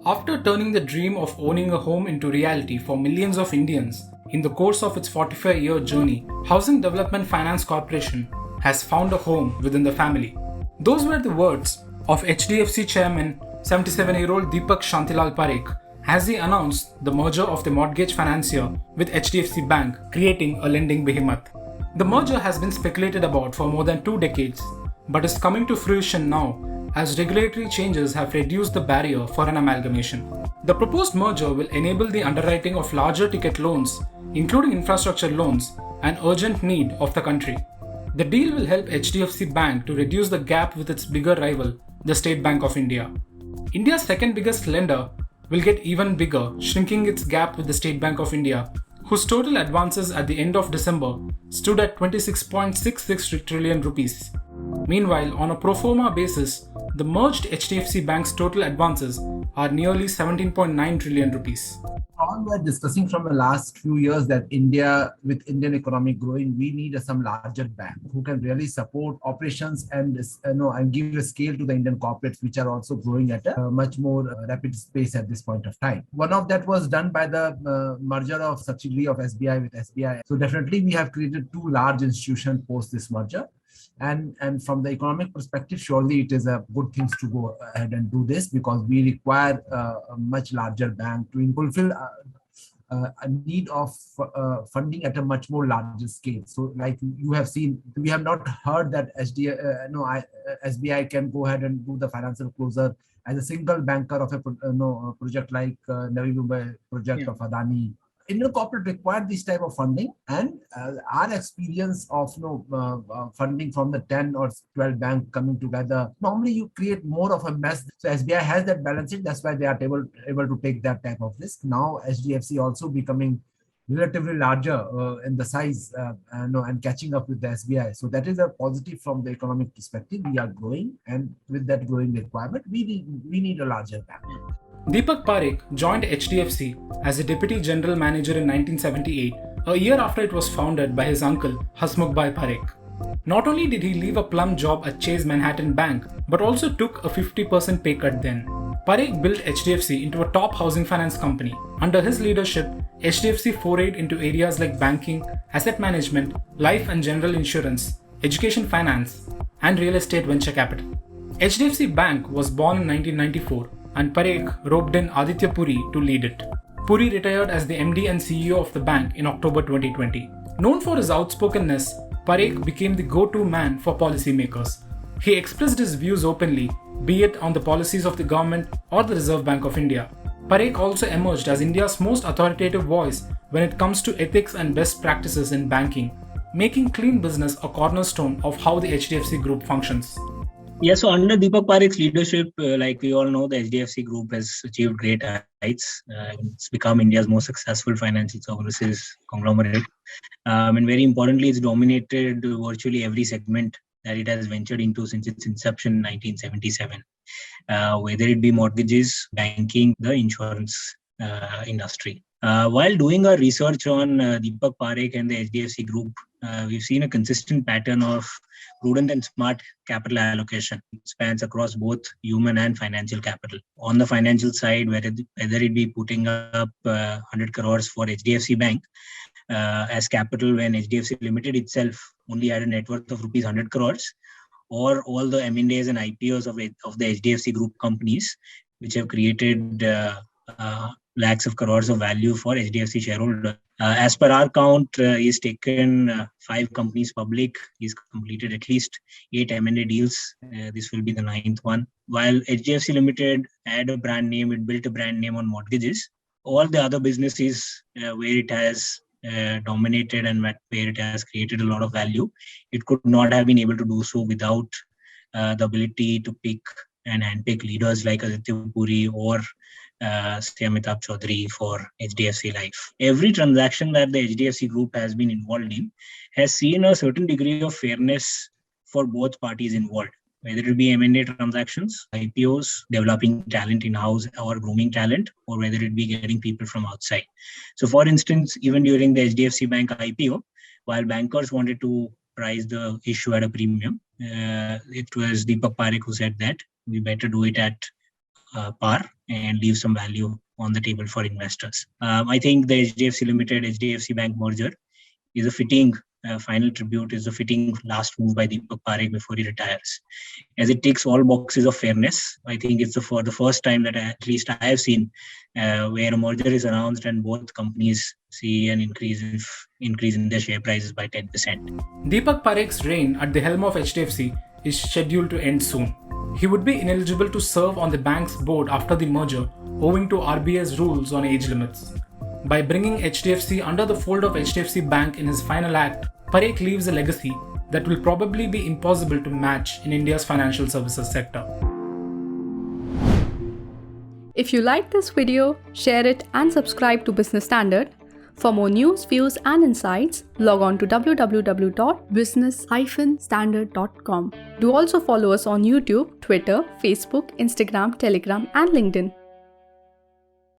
After turning the dream of owning a home into reality for millions of Indians, in the course of its 45-year journey, Housing Development Finance Corporation has found a home within the family. Those were the words of HDFC Chairman 77-year-old Deepak Parekh as he announced the merger of the mortgage financier with HDFC Bank, creating a lending behemoth. The merger has been speculated about for more than 2 decades, but is coming to fruition now as regulatory changes have reduced the barrier for an amalgamation. The proposed merger will enable the underwriting of larger ticket loans, including infrastructure loans, an urgent need of the country. The deal will help HDFC Bank to reduce the gap with its bigger rival, the State Bank of India. India's second biggest lender will get even bigger, shrinking its gap with the State Bank of India, whose total advances at the end of December stood at 26.66 trillion rupees. Meanwhile, on a pro forma basis, the merged HDFC Bank's total advances are nearly 17.9 trillion rupees. All we're discussing from the last few years that India, with Indian economy growing, we need some larger bank who can really support operations and give a scale to the Indian corporates, which are also growing at a much more rapid pace at this point of time. One of that was done by the merger of subsidiary of SBI with SBI. So definitely we have created two large institutions post this merger. And from the economic perspective, surely it is a good thing to go ahead and do this, because we require a much larger bank to fulfill a need of funding at a much more larger scale. So like you have seen, we have not heard that SBI can go ahead and do the financial closure as a single banker of a project like Navi Mumbai project of Adani. Indian corporate require this type of funding, and our experience of funding from the 10 or 12 banks coming together, normally you create more of a mess. So SBI has that balance sheet. That's why they are able to take that type of risk. Now HDFC also becoming relatively larger in the size and catching up with the SBI. So that is a positive from the economic perspective. We are growing, and with that growing requirement, we need a larger bank. Deepak Parekh joined HDFC as a Deputy General Manager in 1978, a year after it was founded by his uncle Hasmukhbhai Parekh. Not only did he leave a plum job at Chase Manhattan Bank, but also took a 50% pay cut then. Parekh built HDFC into a top housing finance company. Under his leadership, HDFC forayed into areas like banking, asset management, life and general insurance, education finance, and real estate venture capital. HDFC Bank was born in 1994, and Parekh roped in Aditya Puri to lead it. Puri retired as the MD and CEO of the bank in October 2020. Known for his outspokenness, Parekh became the go-to man for policymakers. He expressed his views openly, be it on the policies of the government or the Reserve Bank of India. Parekh also emerged as India's most authoritative voice when it comes to ethics and best practices in banking, making clean business a cornerstone of how the HDFC Group functions. Yeah, so under Deepak Parekh's leadership, like we all know, the HDFC Group has achieved great heights. It's become India's most successful financial services conglomerate. And very importantly, it's dominated virtually every segment that it has ventured into since its inception in 1977. Whether it be mortgages, banking, the insurance industry. While doing our research on Deepak Parekh and the HDFC Group, we've seen a consistent pattern of prudent and smart capital allocation. It spans across both human and financial capital. On the financial side, whether it be putting up 100 crores for HDFC Bank as capital when HDFC Ltd itself only had a net worth of rupees 100 crores, or all the M&As and IPOs of the HDFC Group companies, which have created lakhs of crores of value for HDFC shareholders. As per our count, he's taken 5 companies public. He's completed at least 8 M&A deals. This will be the 9th one. While HDFC Ltd had a brand name, it built a brand name on mortgages. All the other businesses where it has dominated and where it has created a lot of value, it could not have been able to do so without the ability to pick and handpick leaders like Aditya Puri or Amitabh Chaudhary for HDFC Life. Every transaction that the HDFC Group has been involved in has seen a certain degree of fairness for both parties involved, whether it be M&A transactions, IPOs, developing talent in-house or grooming talent, or whether it be getting people from outside. So for instance, even during the HDFC Bank IPO, while bankers wanted to price the issue at a premium, it was Deepak Parekh who said that we better do it at par and leave some value on the table for investors. I think the HDFC Limited, HDFC Bank merger is a fitting final tribute, is a fitting last move by Deepak Parekh before he retires, as it ticks all boxes of fairness. I think it's for the first time that at least I have seen where a merger is announced and both companies see an increase in their share prices by 10%. Deepak Parekh's reign at the helm of HDFC is scheduled to end soon. He would be ineligible to serve on the bank's board after the merger, owing to RBI's rules on age limits. By bringing HDFC under the fold of HDFC Bank in his final act, Parekh leaves a legacy that will probably be impossible to match in India's financial services sector. If you like this video, share it and subscribe to Business Standard. For more news, views and insights, log on to www.business-standard.com. Do also follow us on YouTube, Twitter, Facebook, Instagram, Telegram and LinkedIn.